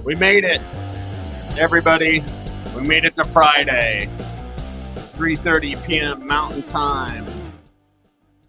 We made it, everybody. We made it to Friday, 3:30 p.m. Mountain Time.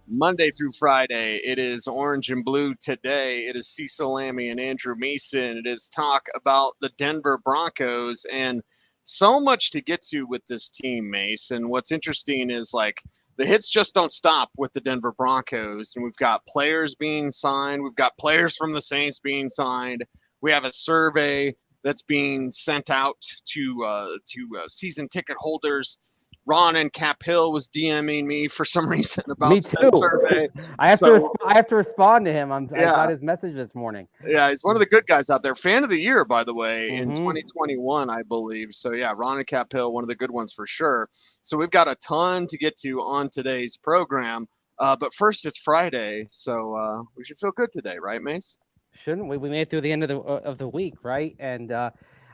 Monday through Friday, it is orange and blue today. It is Cecil, Lammey, and Andrew Mason. It is talk about the Denver Broncos and so much to get to with this team, Mace. And what's interesting is like the hits just don't stop with the Denver Broncos. And we've got players being signed. We've got players from the Saints being signed. We have a survey that's being sent out to season ticket holders. Ron and Cap Hill was DMing me for some reason about me too. Survey. I have to respond to him. I got his message this morning. Yeah, he's one of the good guys out there. Fan of the year, by the way, in 2021, I believe. So yeah, Ron and Cap Hill, one of the good ones for sure. So we've got a ton to get to on today's program. But first, it's Friday, so we should feel good today, right, Mace? Shouldn't we? We made it through the end of the week, right? And I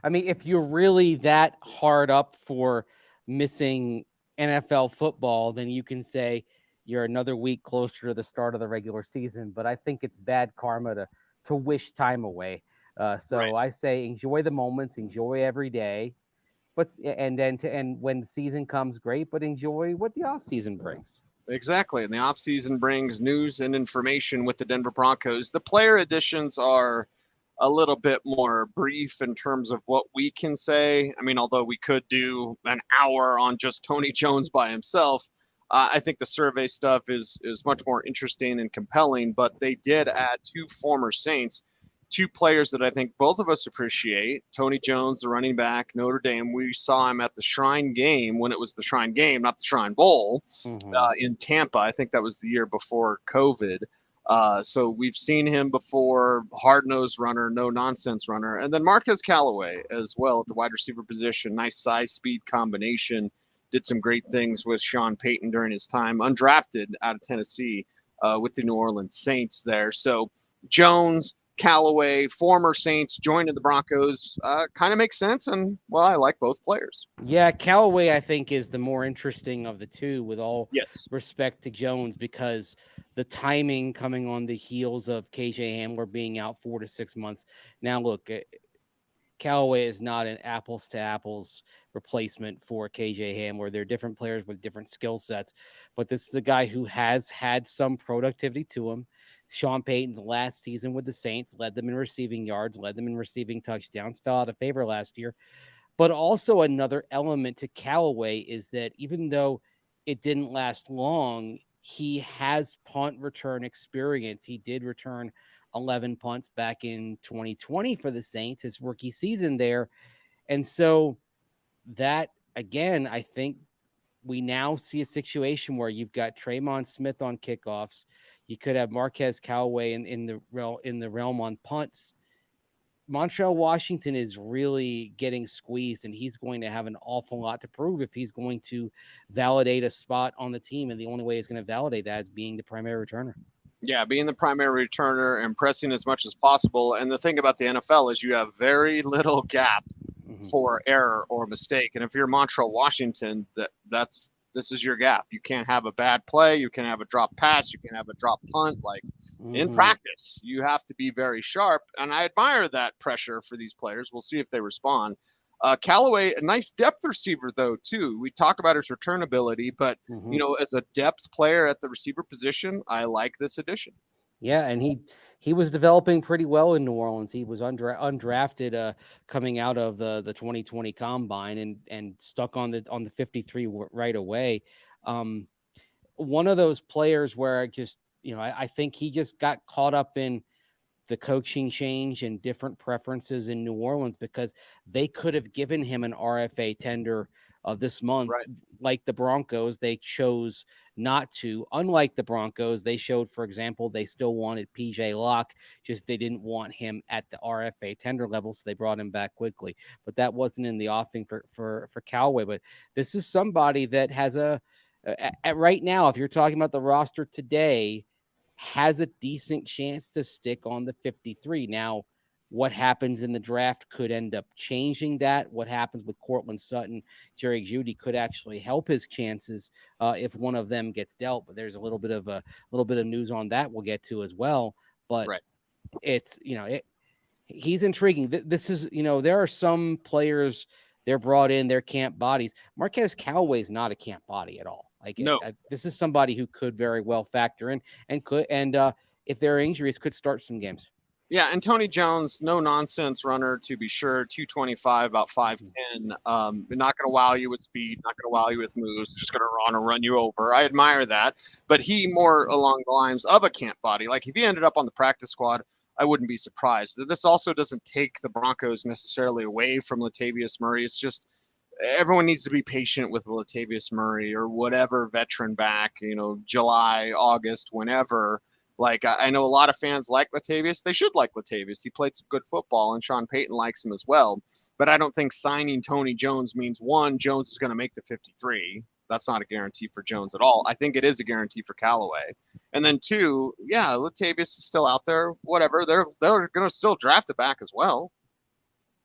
mean, if you're really that hard up for missing NFL football, then you can say you're another week closer to the start of the regular season. But I think it's bad karma to wish time away. So right. I say enjoy the moments, enjoy every day, and when the season comes, great. But enjoy what the off season brings. Exactly, and the off season brings news and information with the Denver Broncos. The player additions are a little bit more brief in terms of what we can say. I mean, although we could do an hour on just Tony Jones by himself, I think the survey stuff is much more interesting and compelling, but they did add two former Saints, two players that I think both of us appreciate. Tony Jones, the running back, Notre Dame. We saw him at the Shrine game when it was the Shrine game, not the Shrine Bowl, in Tampa. I think that was the year before COVID. So we've seen him before, hard-nosed runner, no-nonsense runner. And then Marquez Callaway as well at the wide receiver position. Nice size-speed combination. Did some great things with Sean Payton during his time. Undrafted out of Tennessee with the New Orleans Saints there. So Jones, Callaway, former Saints, joining the Broncos, kind of makes sense. And, well, I like both players. Yeah, Callaway, I think, is the more interesting of the two with all respect to Jones because – the timing coming on the heels of KJ Hamler being out 4 to 6 months. Now, look, Callaway is not an apples to apples replacement for KJ Hamler. They're different players with different skill sets, but this is a guy who has had some productivity to him. Sean Payton's last season with the Saints led them in receiving yards, led them in receiving touchdowns, fell out of favor last year. But also another element to Callaway is that even though it didn't last long, he has punt return experience. He did return 11 punts back in 2020 for the Saints, his rookie season there. And so that, again, I think we now see a situation where you've got Traymon Smith on kickoffs. You could have Marquez Callaway in the realm on punts. Montreal Washington is really getting squeezed, and he's going to have an awful lot to prove if he's going to validate a spot on the team. And the only way he's going to validate that is being the primary returner. Yeah, being the primary returner and pressing as much as possible. And the thing about the NFL is you have very little gap for error or mistake. And if you're Montreal Washington, this is your gap. You can't have a bad play. You can have a drop pass. You can have a drop punt. Like in practice, you have to be very sharp. And I admire that pressure for these players. We'll see if they respond. Callaway, a nice depth receiver, though, too. We talk about his return ability, but, you know, as a depth player at the receiver position, I like this addition. Yeah, and he was developing pretty well in New Orleans. He was undrafted coming out of the 2020 combine and stuck on the 53 right away. One of those players where I think he just got caught up in the coaching change and different preferences in New Orleans because they could have given him an RFA tender this month. Right. Like the Broncos, they chose not to. Unlike the Broncos, they showed, for example, they still wanted PJ Locke, just they didn't want him at the RFA tender level, so they brought him back quickly. But that wasn't in the offing for Callaway. But this is somebody that has right now, if you're talking about the roster today, has a decent chance to stick on the 53. Now, what happens in the draft could end up changing that. What happens with Cortland Sutton, Jerry Judy could actually help his chances if one of them gets dealt. But there's a little bit of news on that we'll get to as well. But it's He's intriguing. This is, there are some players they're brought in, they're camp bodies. Marquez Callaway is not a camp body at all. No. This is somebody who could very well factor in and if there are injuries, could start some games. Yeah, and Tony Jones, no nonsense runner to be sure, 225, about 5'10. Not going to wow you with speed, not going to wow you with moves, just going to want to run you over. I admire that, but he more along the lines of a camp body. Like if he ended up on the practice squad, I wouldn't be surprised. This also doesn't take the Broncos necessarily away from Latavius Murray. It's just everyone needs to be patient with Latavius Murray or whatever veteran back, July, August, whenever. Like, I know a lot of fans like Latavius. They should like Latavius. He played some good football, and Sean Payton likes him as well. But I don't think signing Tony Jones means, one, Jones is going to make the 53. That's not a guarantee for Jones at all. I think it is a guarantee for Callaway. And then two, yeah, Latavius is still out there. Whatever. They're going to still draft it back as well.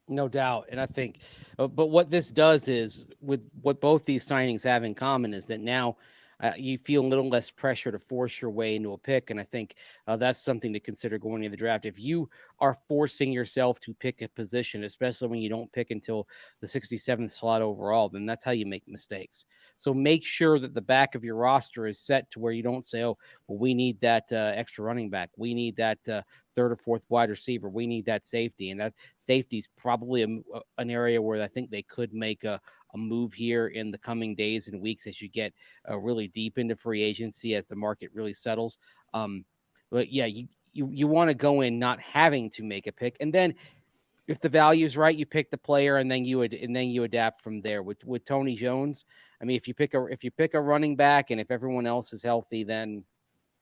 No doubt. And I think, but what this does is, with what both these signings have in common, is that now you feel a little less pressure to force your way into a pick. And I think that's something to consider going into the draft. If you are forcing yourself to pick a position, especially when you don't pick until the 67th slot overall, then that's how you make mistakes. So make sure that the back of your roster is set to where you don't say, oh, well, we need that extra running back. We need that third or fourth wide receiver. We need that safety. And that safety is probably an area where I think they could make a move here in the coming days and weeks as you get really deep into free agency, as the market really settles. But yeah, you want to go in not having to make a pick, and then if the value is right, you pick the player, and then you adapt from there. With Tony Jones, I mean, if you pick a running back, and if everyone else is healthy, then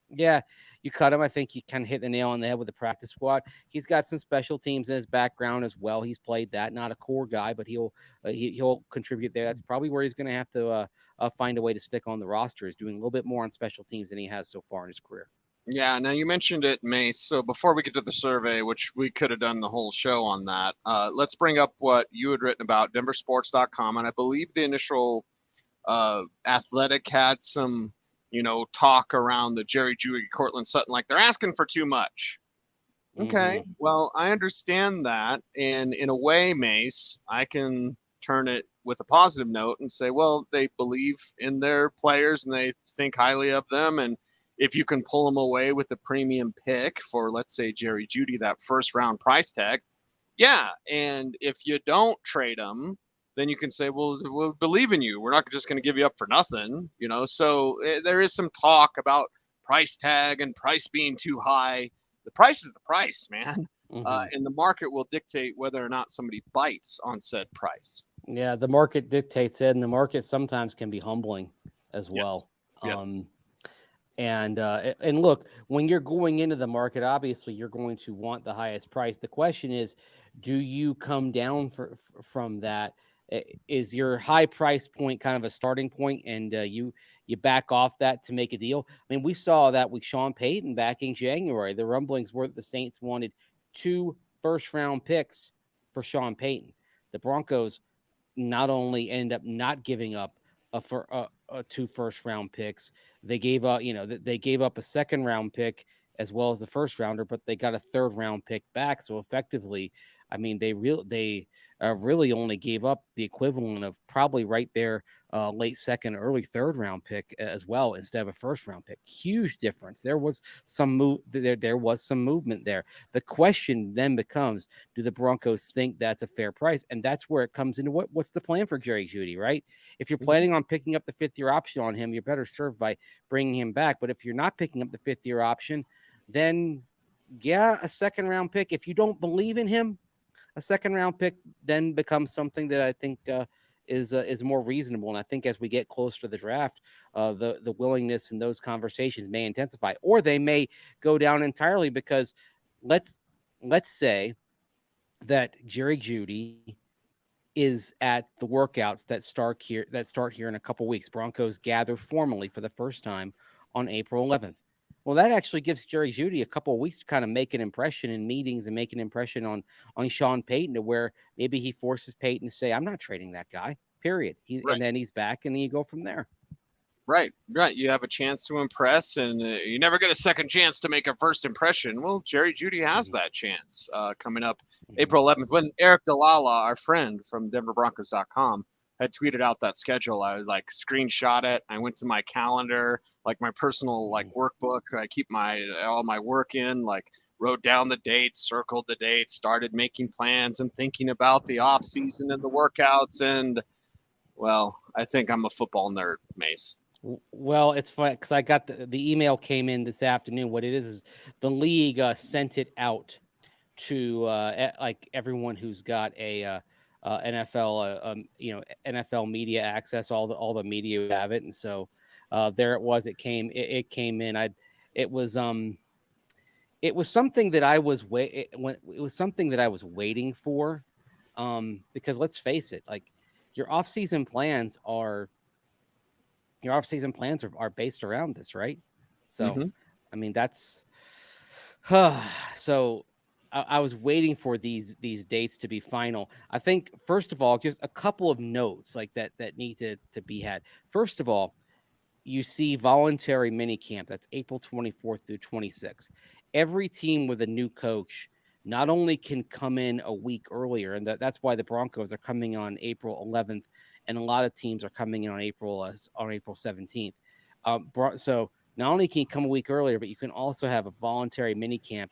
yeah, you cut him. I think you kind of hit the nail on the head with the practice squad. He's got some special teams in his background as well. He's played that. Not a core guy, but he'll contribute there. That's probably where he's going to have to find a way to stick on the roster, is doing a little bit more on special teams than he has so far in his career. Yeah, now you mentioned it, Mace. So before we get to the survey, which we could have done the whole show on that, let's bring up what you had written about Denversports.com. And I believe the initial Athletic had some talk around the Jerry Judy, Cortland Sutton, like they're asking for too much. Okay, well, I understand that. And in a way, Mace, I can turn it with a positive note and say, well, they believe in their players and they think highly of them. And if you can pull them away with the premium pick for, let's say, Jerry Judy, that first round price tag, yeah. And if you don't trade them, then you can say, well, we'll believe in you. We're not just going to give you up for nothing, So there is some talk about price tag and price being too high. The price is the price, man. And the market will dictate whether or not somebody bites on said price. Yeah, the market dictates it, and the market sometimes can be humbling as well. Yeah. And look, when you're going into the market, obviously you're going to want the highest price. The question is, do you come down from that? Is your high price point kind of a starting point, and you back off that to make a deal? I mean, we saw that with Sean Payton back in January. The rumblings were that the Saints wanted 2 first-round picks for Sean Payton. The Broncos not only end up not giving up for 2 first-round picks, they gave up, they gave up a second-round pick as well as the first rounder, but they got a third-round pick back. So effectively, I mean, they really only gave up the equivalent of probably right there, late second, early third round pick as well, instead of a first round pick. Huge difference. There was some there was some movement there. The question then becomes, do the Broncos think that's a fair price? And that's where it comes into what's the plan for Jerry Judy, right? If you're planning on picking up the 5th-year option on him, you're better served by bringing him back. But if you're not picking up the 5th-year option, then yeah, a second round pick. If you don't believe in him, a second round pick then becomes something that I think is more reasonable. And I think as we get closer to the draft, the willingness in those conversations may intensify, or they may go down entirely, because let's say that Jerry Judy is at the workouts that start here in a couple weeks. Broncos gather formally for the first time on April 11th. Well, that actually gives Jerry Judy a couple of weeks to kind of make an impression in meetings and make an impression on Sean Payton, to where maybe he forces Payton to say, I'm not trading that guy, period. Right. And then he's back, and then you go from there. Right. You have a chance to impress, and you never get a second chance to make a first impression. Well, Jerry Judy has that chance coming up April 11th. When Eric DeLala, our friend from Denversportscom, had tweeted out that schedule, I was like, screenshot it. I went to my calendar, like my personal workbook. I keep all my work in, like wrote down the dates, circled the dates, started making plans and thinking about the off season and the workouts. And well, I think I'm a football nerd, Mace. Well, it's funny because I got the email came in this afternoon. What it is the league sent it out to like everyone who's got a NFL, NFL media access. All the media have it, and so there it was. It came in. It was something that I was something that I was waiting for, because let's face it, like your off-season plans are based around this, right? So, I mean, that's so I was waiting for these dates to be final. I think, first of all, just a couple of notes like that need to be had. First of all, you see voluntary minicamp. That's April 24th through 26th. Every team with a new coach not only can come in a week earlier, and that's why the Broncos are coming on April 11th, and a lot of teams are coming in on April 17th. So not only can you come a week earlier, but you can also have a voluntary minicamp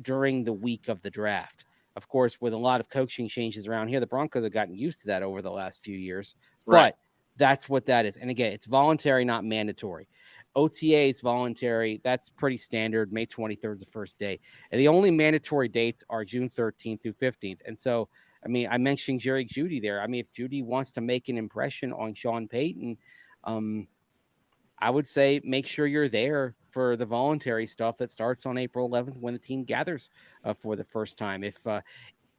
during the week of the draft. Of course, with a lot of coaching changes around here, the Broncos have gotten used to that over the last few years. Right. But that's what that is. And again, it's voluntary, not mandatory. OTA is voluntary. That's pretty standard. May 23rd is the first day. And the only mandatory dates are June 13th through 15th. And so, I mean, I mentioned Jerry Judy there. I mean, if Judy wants to make an impression on Sean Payton, I would say make sure you're there for the voluntary stuff that starts on April 11th when the team gathers for the first time.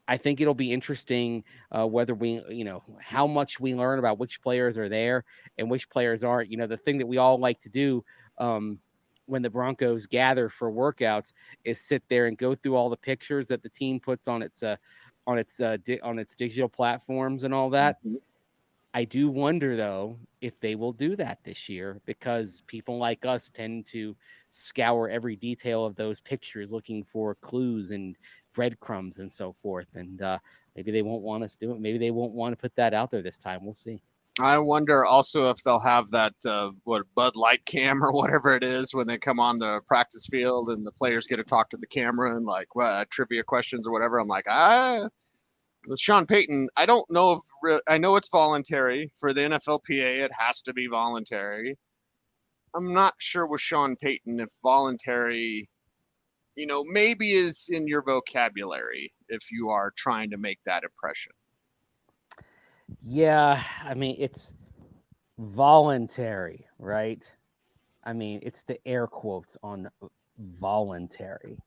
I think it'll be interesting whether how much we learn about which players are there and which players aren't. The thing that we all like to do when the Broncos gather for workouts is sit there and go through all the pictures that the team puts on its digital platforms and all that. Mm-hmm. I do wonder, though, if they will do that this year, because people like us tend to scour every detail of those pictures looking for clues and breadcrumbs and so forth. And maybe they won't want us to do it. Maybe they won't want to put that out there this time. We'll see. I wonder also if they'll have that Bud Light cam or whatever it is when they come on the practice field and the players get to talk to the camera and trivia questions or whatever. I'm like, with Sean Payton, I don't know I know it's voluntary for the NFLPA. It has to be voluntary. I'm not sure with Sean Payton if voluntary, maybe is in your vocabulary if you are trying to make that impression. Yeah, I mean, it's voluntary, right? I mean, it's the air quotes on voluntary.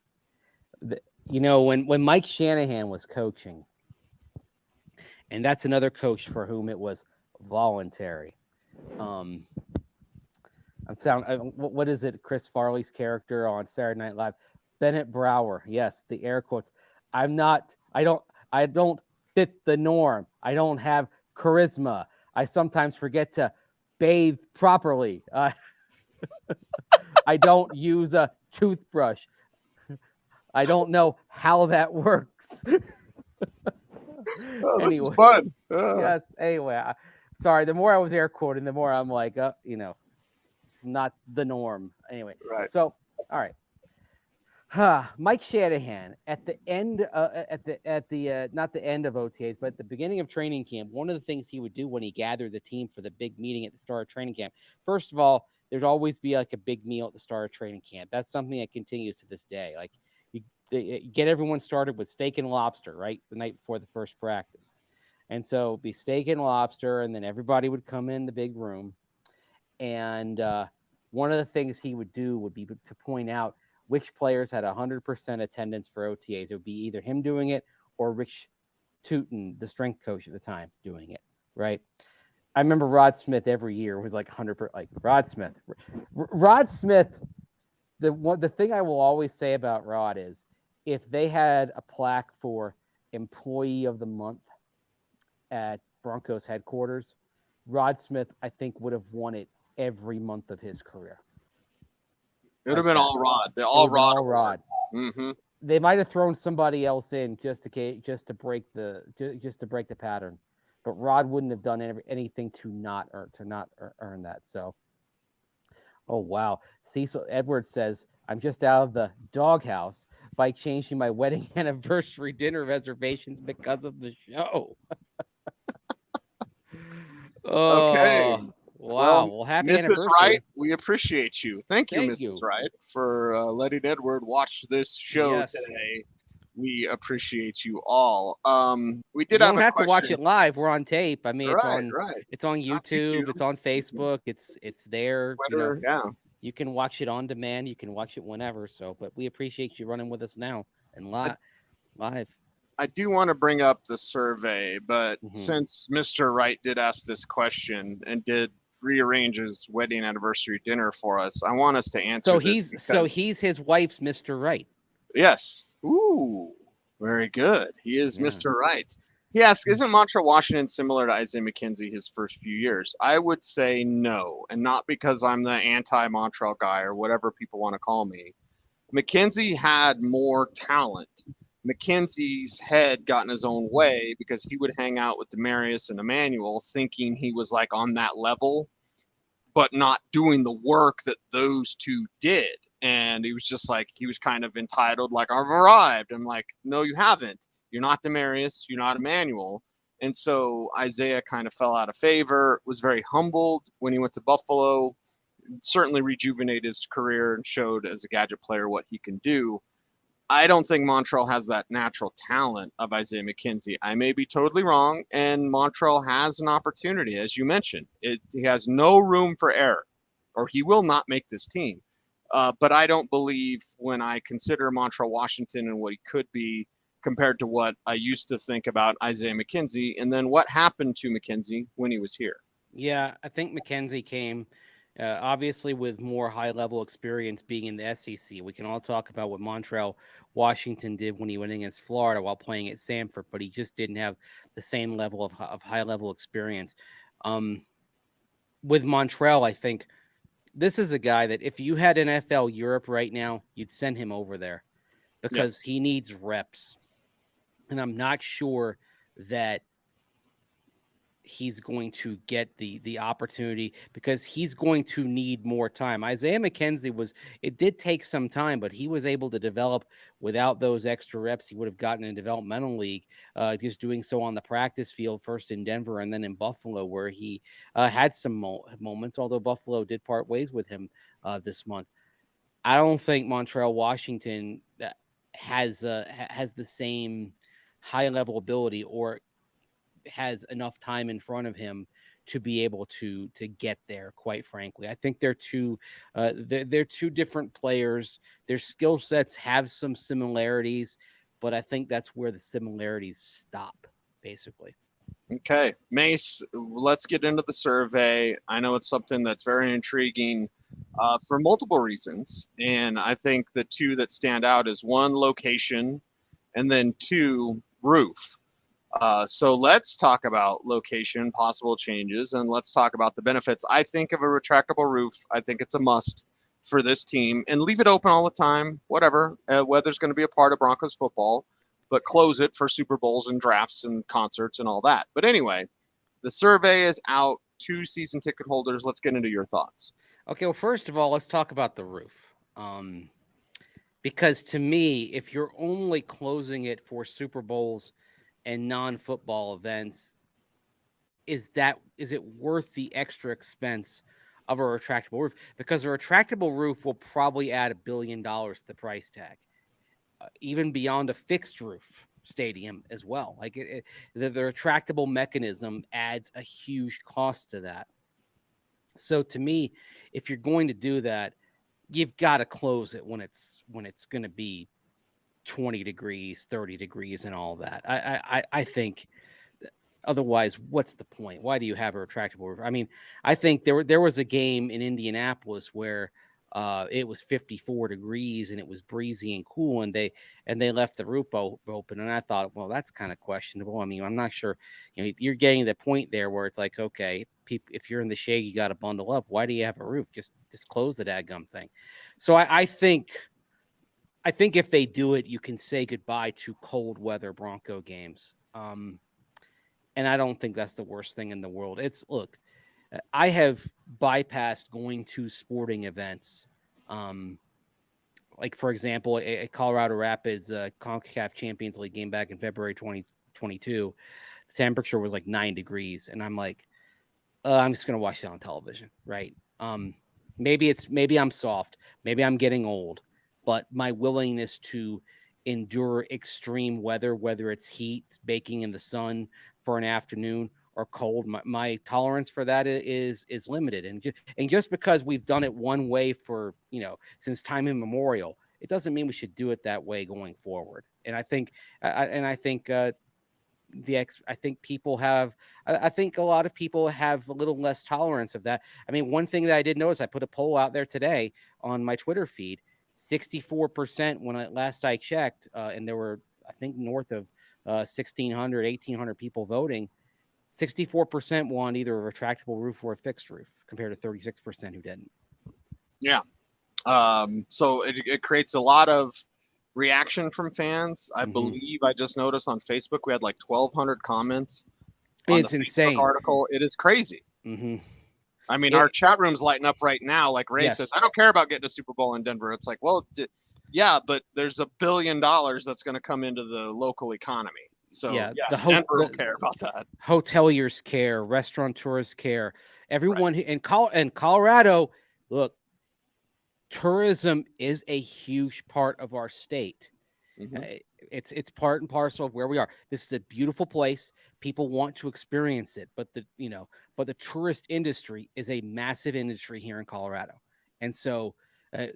When Mike Shanahan was coaching, and that's another coach for whom it was voluntary. What is it? Chris Farley's character on Saturday Night Live, Bennett Brower. Yes, the air quotes. I don't fit the norm. I don't have charisma. I sometimes forget to bathe properly. I don't use a toothbrush. I don't know how that works. Oh, this is fun. Yes. Anyway, sorry. The more I was air quoting, the more I'm like, not the norm. Anyway. Right. So, all right. Mike Shanahan at the end, not the end of OTAs, but at the beginning of training camp, one of the things he would do when he gathered the team for the big meeting at the start of training camp, first of all, there'd always be like a big meal at the start of training camp. That's something that continues to this day. Like you get everyone started with steak and lobster, right? The night before the first practice. And so it'd be steak and lobster, and then everybody would come in the big room. And one of the things he would do would be to point out which players had 100% attendance for OTAs. It would be either him doing it or Rich Tootin, the strength coach at the time, doing it, right? I remember Rod Smith every year was like 100%. Like Rod Smith, the thing I will always say about Rod is if they had a plaque for Employee of the Month at Broncos headquarters, Rod Smith, I think, would have won it every month of his career. It would have been all Rod. All Rod. Mm-hmm. They might have thrown somebody else in just to break the pattern, but Rod wouldn't have done anything to not earn that. So, oh wow, Cecil Edwards says, "I'm just out of the doghouse by changing my wedding anniversary dinner reservations because of the show." Okay. Wow. Well, happy Mrs. anniversary. Wright, we appreciate you. Thank you, Mrs. Wright, for letting Edward watch this show today. We appreciate you all. We did don't have to watch it live. We're on tape. I mean, it's on YouTube. It's on Facebook. It's there. Twitter, yeah. You can watch it on demand. You can watch it whenever. So, but we appreciate you running with us now and live. I do want to bring up the survey, but since Mr. Wright did ask this question and did rearrange his wedding anniversary dinner for us, I want us to answer. So he's his wife's Mr. Wright. Yes. Ooh, very good. He is Mr. Wright. He asks, isn't Montreal Washington similar to Isaiah McKenzie his first few years? I would say no, and not because I'm the anti-Montreal guy or whatever people want to call me. McKenzie had more talent. McKenzie's head got in his own way because he would hang out with Demarius and Emmanuel thinking he was like on that level, but not doing the work that those two did. And he was just like, he was kind of entitled, like, I've arrived. I'm like, no, you haven't. You're not Demarius. You're not Emmanuel. And so Isaiah kind of fell out of favor, was very humbled when he went to Buffalo, certainly rejuvenated his career and showed as a gadget player what he can do. I don't think Montreal has that natural talent of Isaiah McKenzie. I may be totally wrong, and Montreal has an opportunity, as you mentioned. He has no room for error, or he will not make this team. But I don't believe when I consider Montreal Washington and what he could be compared to what I used to think about Isaiah McKenzie, and then what happened to McKenzie when he was here. Yeah, I think McKenzie came obviously with more high-level experience being in the SEC. We can all talk about what Montreal Washington did when he went against Florida while playing at Samford, but he just didn't have the same level of high-level experience. With Montreal, I think this is a guy that if you had NFL Europe right now, you'd send him over there because he needs reps. And I'm not sure that he's going to get the opportunity because he's going to need more time. Isaiah McKenzie it did take some time, but he was able to develop without those extra reps. He would have gotten in developmental league, just doing so on the practice field, first in Denver and then in Buffalo, where he had some moments, although Buffalo did part ways with him this month. I don't think Montreal Washington has the same high level ability or has enough time in front of him to be able to get there. Quite frankly, I think they're two different players. Their skill sets have some similarities, but I think that's where the similarities stop, basically. Okay, Mace, let's get into the survey. I know it's something that's very intriguing for multiple reasons, and I think the two that stand out is one, location, and then two, roof. So let's talk about location, possible changes, and let's talk about the benefits. I think of a retractable roof. I think it's a must for this team, and leave it open all the time, whatever. Weather's going to be a part of Broncos football, but close it for Super Bowls and drafts and concerts and all that. But anyway, the survey is out. 2 season ticket holders. Let's get into your thoughts. Okay, well, first of all, let's talk about the roof. Because to me, if you're only closing it for Super Bowls and non-football events, is it worth the extra expense of a retractable roof? Because a retractable roof will probably add $1 billion to the price tag, even beyond a fixed roof stadium as well. Like the retractable mechanism adds a huge cost to that. So to me, if you're going to do that, you've got to close it when it's going to be 20 degrees, 30 degrees, and all that. I think otherwise, what's the point? Why do you have a retractable roof? I mean, I think there was a game in Indianapolis where it was 54 degrees and it was breezy and cool, and they left the roof open. And I thought, well, that's kind of questionable. I mean, I'm not sure. You're getting the point there where it's like, okay, if you're in the shade, you got to bundle up. Why do you have a roof? Just close the dadgum thing. So I think if they do it, you can say goodbye to cold weather Bronco games. And I don't think that's the worst thing in the world. Look, I have bypassed going to sporting events. Like, for example, a Colorado Rapids CONCACAF Champions League game back in February 2022. The temperature was like 9 degrees. And I'm like, I'm just going to watch it on television, right? Maybe I'm soft. Maybe I'm getting old. But my willingness to endure extreme weather, whether it's heat, baking in the sun for an afternoon, or cold, my tolerance for that is limited. And just because we've done it one way for, since time immemorial, it doesn't mean we should do it that way going forward. And I think people have, I think a lot of people have a little less tolerance of that. I mean, one thing that I did notice, I put a poll out there today on my Twitter feed, 64% when last I checked, and there were, I think, north of 1,600, 1,800 people voting. 64% want either a retractable roof or a fixed roof, compared to 36% who didn't. Yeah. So it creates a lot of reaction from fans. I believe I just noticed on Facebook we had like 1,200 comments. It's insane. Facebook article. It is crazy. I mean, our chat room's lighting up right now. Like Ray says, I don't care about getting a Super Bowl in Denver. It's like, well, yeah, but there's $1 billion that's going to come into the local economy. So Denver will care about that. Hoteliers care, restaurateurs care. Everyone in Colorado, look, tourism is a huge part of our state. It's part and parcel of where we are. This is a beautiful place. People want to experience it, but the tourist industry is a massive industry here in Colorado. And so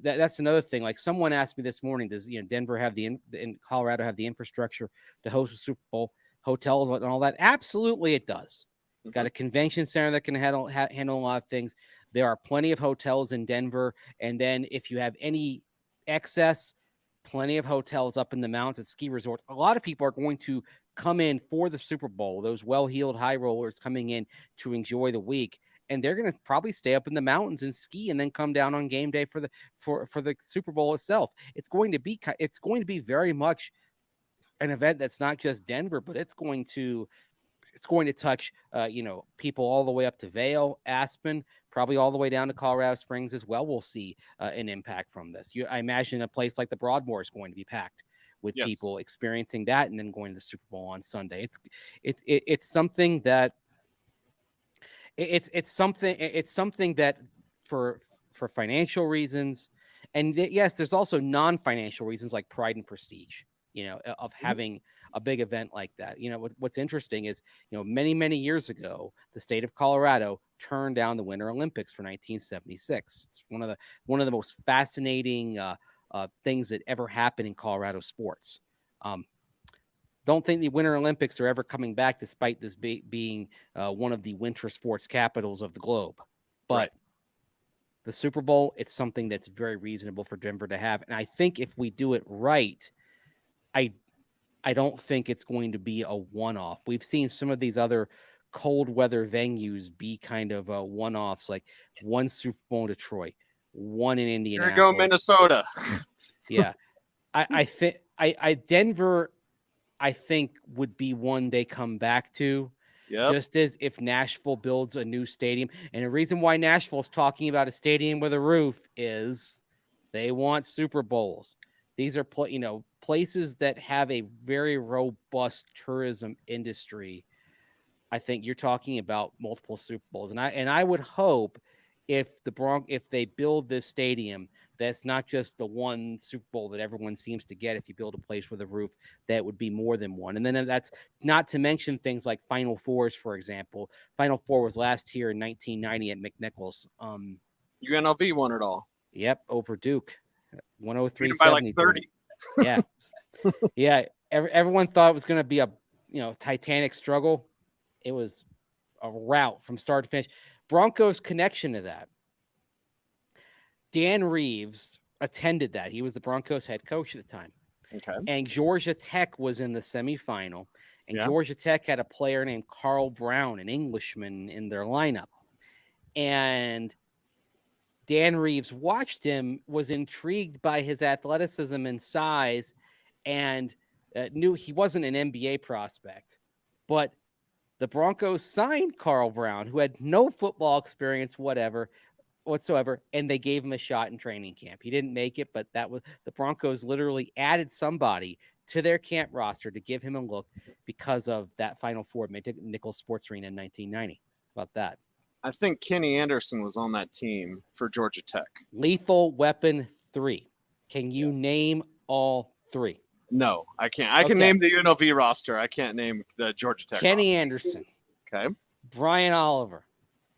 that's another thing. Like, someone asked me this morning, does Denver have in Colorado have the infrastructure to host a Super Bowl, hotels and all that? Absolutely, it does. Got a convention center that can handle a lot of things. There are plenty of hotels in Denver, and then if you have any excess, plenty of hotels up in the mountains at ski resorts. A lot of people are going to come in for the Super Bowl. Those well-heeled high rollers coming in to enjoy the week. And they're going to probably stay up in the mountains and ski, and then come down on game day for the Super Bowl itself. It's going to be very much an event that's not just Denver, but it's going to touch people all the way up to Vail, Aspen, probably all the way down to Colorado Springs as well. We'll see an impact from this. I imagine a place like the Broadmoor is going to be packed with people experiencing that, and then going to the Super Bowl on Sunday. It's something that. It's something that for financial reasons, and yes, there's also non-financial reasons like pride and prestige, of having a big event like that. What's interesting is, many years ago, the state of Colorado turned down the Winter Olympics for 1976. It's one of the most fascinating things that ever happened in Colorado sports. Don't think the Winter Olympics are ever coming back, despite this being one of the winter sports capitals of the globe. But the Super Bowl, it's something that's very reasonable for Denver to have. And I think if we do it right, I don't think it's going to be a one-off. We've seen some of these other cold weather venues be kind of one-offs, like one Super Bowl in Detroit, one in Indianapolis. Here we go, Minnesota. Yeah. I think Denver, I think, would be one they come back to. Just as if Nashville builds a new stadium. And the reason why Nashville's talking about a stadium with a roof is they want Super Bowls. These are places that have a very robust tourism industry. I think you're talking about multiple Super Bowls. And I would hope if they build this stadium, that's not just the one Super Bowl that everyone seems to get. If you build a place with a roof, that would be more than one. And then that's not to mention things like Final Fours, for example. Final Four was last year in 1990 at McNichols. UNLV won it all. Yep, over Duke, 103-70. By like 30. Yeah, yeah. Everyone thought it was going to be a Titanic struggle. It was a rout from start to finish. Broncos' connection to that. Dan Reeves attended that. He was the Broncos head coach at the time. Okay. And Georgia Tech was in the semifinal. And Yeah. Georgia Tech had a player named Carl Brown, an Englishman, in their lineup. And Dan Reeves watched him, was intrigued by his athleticism and size, and knew he wasn't an NBA prospect. But the Broncos signed Carl Brown, who had no football experience whatsoever, and they gave him a shot in training camp. He didn't make it, but that was the Broncos literally added somebody to their camp roster to give him a look because of that Final Four at Nichols Sports Arena in 1990. How about that? I think Kenny Anderson was on that team for Georgia Tech. Lethal Weapon 3. Can you name all 3? No, I can't. I can name the UNLV roster. I can't name the Georgia Tech Kenny roster. Anderson. Okay. Brian Oliver.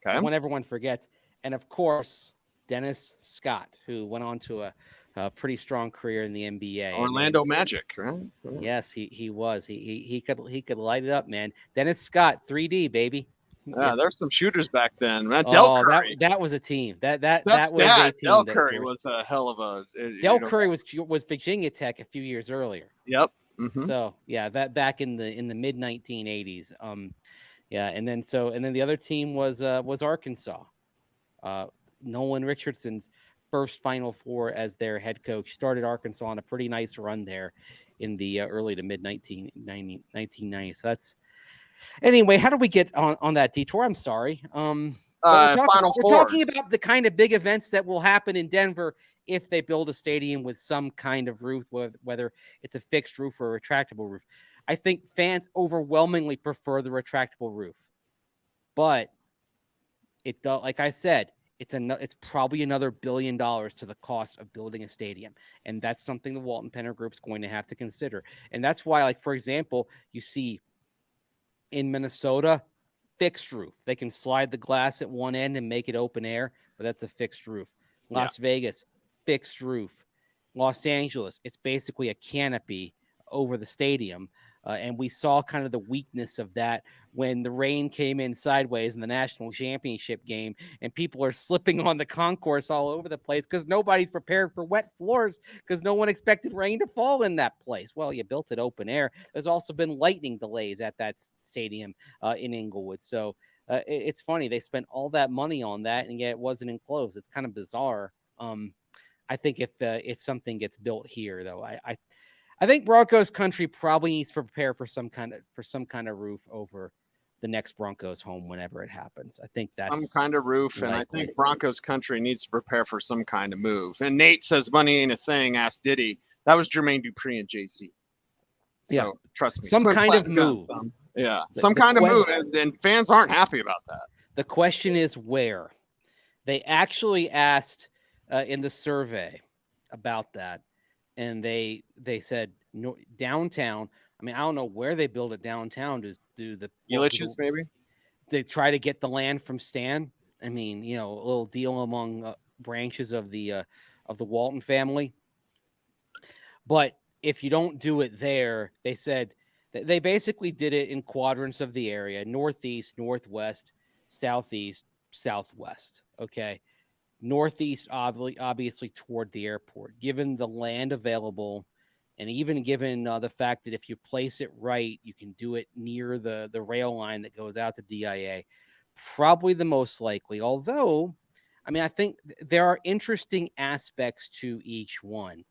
Okay. The one everyone forgets. And, of course, Dennis Scott, who went on to a pretty strong career in the NBA. Orlando Magic, right? Yes, he was. He could light it up, man. Dennis Scott, 3D, baby. Yeah, there's some shooters back then. Del Curry. That was a team. That was a team. Del Curry was a hell of a. Del Curry was Virginia Tech a few years earlier. Yep. Mm-hmm. So yeah, that back in the mid 1980s. Yeah, and then the other team was Arkansas. Nolan Richardson's first Final Four as their head coach started Arkansas on a pretty nice run there in the early to mid 1990s. So that's. Anyway, how do we get on that detour? I'm sorry. We're talking about the kind of big events that will happen in Denver if they build a stadium with some kind of roof, whether it's a fixed roof or a retractable roof. I think fans overwhelmingly prefer the retractable roof, but it does. Like I said, it's probably another $1 billion to the cost of building a stadium, and that's something the Walton Penner Group's going to have to consider. And that's why, like for example, you see. In Minnesota, fixed roof. They can slide the glass at one end and make it open air, but that's a fixed roof. Las Vegas, fixed roof. Los Angeles, it's basically a canopy over the stadium. And we saw kind of the weakness of that when the rain came in sideways in the national championship game and people are slipping on the concourse all over the place because nobody's prepared for wet floors because no one expected rain to fall in that place. Well, you built it open air. There's also been lightning delays at that stadium in Inglewood. So it's funny. They spent all that money on that and yet it wasn't enclosed. It's kind of bizarre. I think if something gets built here, though, I think Broncos country probably needs to prepare for some kind of roof over the next Broncos home whenever it happens. I think that's some kind of roof, likely. And I think Broncos country needs to prepare for some kind of move. And Nate says money ain't a thing. Ask Diddy. That was Jermaine Dupri and Jay-Z. So trust me, some kind of move. Some kind of move, and fans aren't happy about that. The question is where. They actually asked in the survey about that. And they said no, downtown. I mean, I don't know where they build it downtown to do the Elitch's maybe. They try to get the land from Stan. I mean, a little deal among branches of the Walton family. But if you don't do it there, they said they basically did it in quadrants of the area: northeast, northwest, southeast, southwest. Okay. Northeast, obviously toward the airport, given the land available, and even given the fact that if you place it right, you can do it near the rail line that goes out to DIA. Probably the most likely. Although, I mean, I think there are interesting aspects to each one.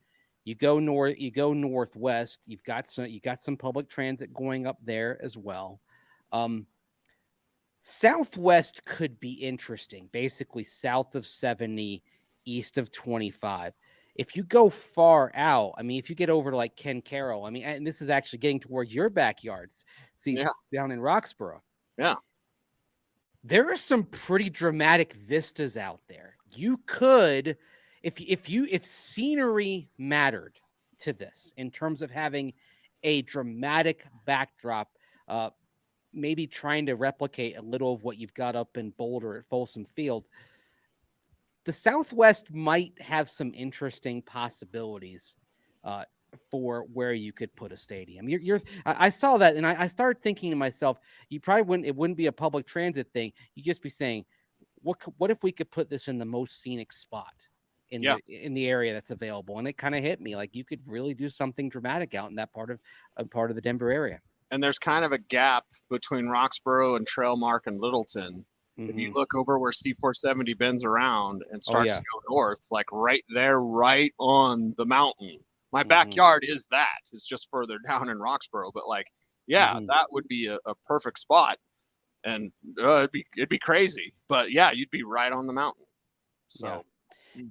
You go north, you go northwest. You got some public transit going up there as well. Southwest could be interesting, basically south of 70, east of 25. If you go far out, I mean, if you get over to like Ken Carroll, I mean, and this is actually getting towards your backyards, down in Roxborough. Yeah. There are some pretty dramatic vistas out there. You could, if scenery mattered to this in terms of having a dramatic backdrop, maybe trying to replicate a little of what you've got up in Boulder at Folsom Field, the Southwest might have some interesting possibilities for where you could put a stadium. I saw that and I started thinking to myself, it wouldn't be a public transit thing. You'd just be saying, what if we could put this in the most scenic spot? in the area that's available. And it kind of hit me like you could really do something dramatic out in that part of the Denver area. And there's kind of a gap between Roxborough and Trailmark and Littleton. Mm-hmm. If you look over where C470 bends around and starts to go north, like right there, right on the mountain. My backyard is that. It's just further down in Roxborough, but like, that would be a perfect spot. And it'd be crazy, but you'd be right on the mountain. So.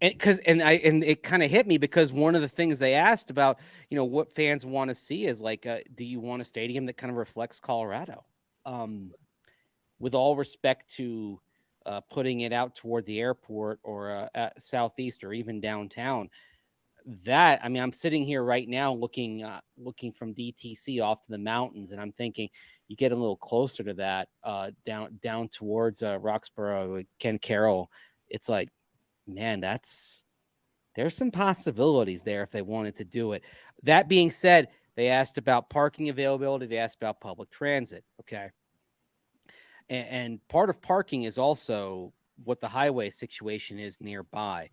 And it kind of hit me because one of the things they asked about, what fans want to see is like, do you want a stadium that kind of reflects Colorado? With all respect to putting it out toward the airport or at southeast or even downtown, I'm sitting here right now looking from DTC off to the mountains, and I'm thinking you get a little closer to that down towards Roxborough, Ken Carroll. It's like, man, there's some possibilities there if they wanted to do it. That being said, they asked about parking availability. They asked about public transit. Okay. And part of parking is also what the highway situation is nearby.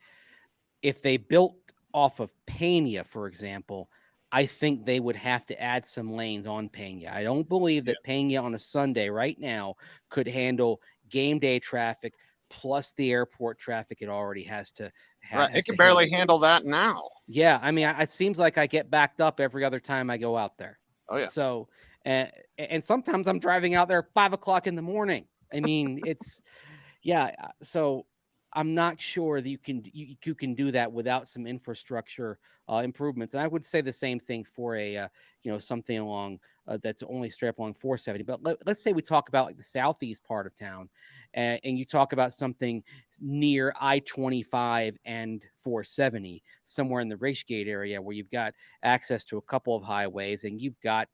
If they built off of Pena, for example, I think they would have to add some lanes on Pena. I don't believe that Pena on a Sunday right now could handle game day traffic plus the airport traffic it already has to have. It can barely handle that now. Yeah, it seems like I get backed up every other time I go out there. Oh yeah. So, and sometimes I'm driving out there at 5 o'clock in the morning. It's, so I'm not sure that you can do that without some infrastructure improvements. And I would say the same thing for a something along that's only straight up along 470. But let's say we talk about like the southeast part of town, and you talk about something near I-25 and 470, somewhere in the Ridgegate area where you've got access to a couple of highways, and you've got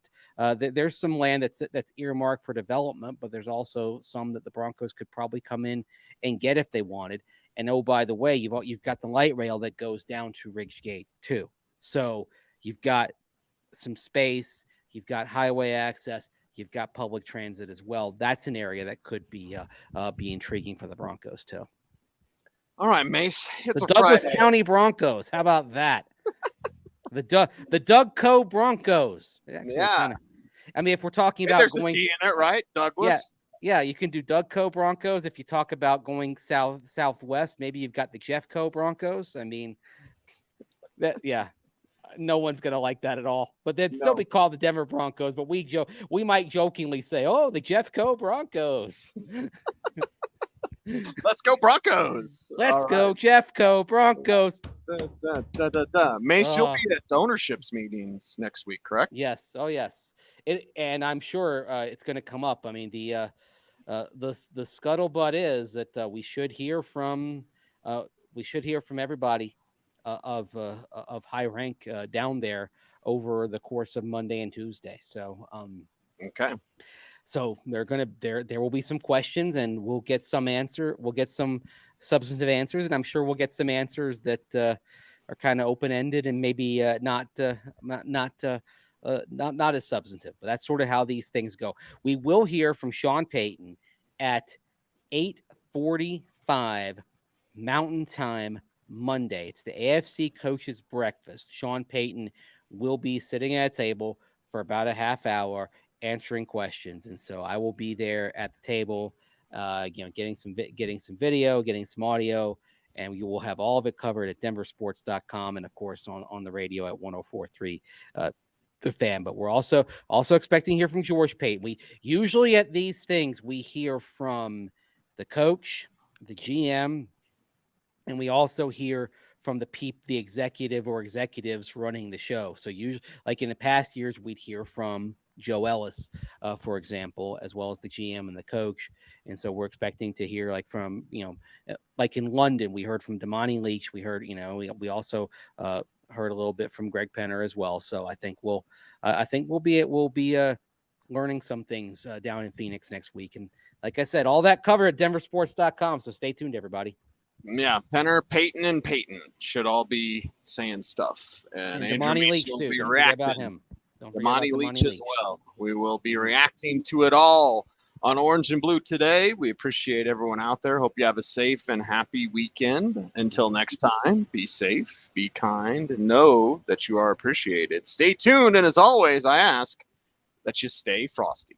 there's some land that's earmarked for development, but there's also some that the Broncos could probably come in and get if they wanted. And oh, by the way, you've got the light rail that goes down to Ridgegate too. So you've got some space, you've got highway access, you've got public transit as well. That's an area that could be intriguing for the Broncos too. All right, Mace. It's the Douglas County Broncos. How about that? the Doug Co Broncos. Actually, if we're talking about going in it, right, Douglas. Yeah, you can do Doug Co Broncos. If you talk about going southwest, maybe you've got the Jeff Co Broncos. No one's gonna like that at all. But they'd still be called the Denver Broncos. But we might jokingly say, "Oh, the Jeff Co Broncos." Let's go Broncos. Let's go Jeff Co Broncos. Mace, you'll be at ownerships meetings next week, correct? Yes. Oh, yes. And I'm sure it's going to come up. The scuttlebutt is that we should hear from everybody of high rank down there over the course of Monday and Tuesday. So okay. So there will be some questions, and we'll get some answer. We'll get some substantive answers, and I'm sure we'll get some answers that are kind of open ended and maybe not as substantive. But that's sort of how these things go. We will hear from Sean Payton at 8:45 Mountain Time Monday. It's the AFC Coaches Breakfast. Sean Payton will be sitting at a table for about a half hour answering questions, and so I will be there at the table, getting some video, getting some audio, and you will have all of it covered at Denversports.com, and of course on the radio at 104.3 The Fan. But we're also expecting to hear from George Payton. We usually at these things we hear from the coach, the GM, and we also hear from the executive or executives running the show. So usually, like in the past years, we'd hear from Joe Ellis, for example, as well as the GM and the coach. And so we're expecting to hear from, like in London, we heard from Damani Leach. We heard, we also heard a little bit from Greg Penner as well. So I think we'll be learning some things down in Phoenix next week. And like I said, all that covered at Denversports.com. So stay tuned, everybody. Yeah, Penner, Payton, and Payton should all be saying stuff. And Damani Leach too. Don't forget about him. Damani Leach as well. We will be reacting to it all on Orange and Blue today. We appreciate everyone out there. Hope you have a safe and happy weekend. Until next time, be safe, be kind, and know that you are appreciated. Stay tuned, and as always, I ask that you stay frosty.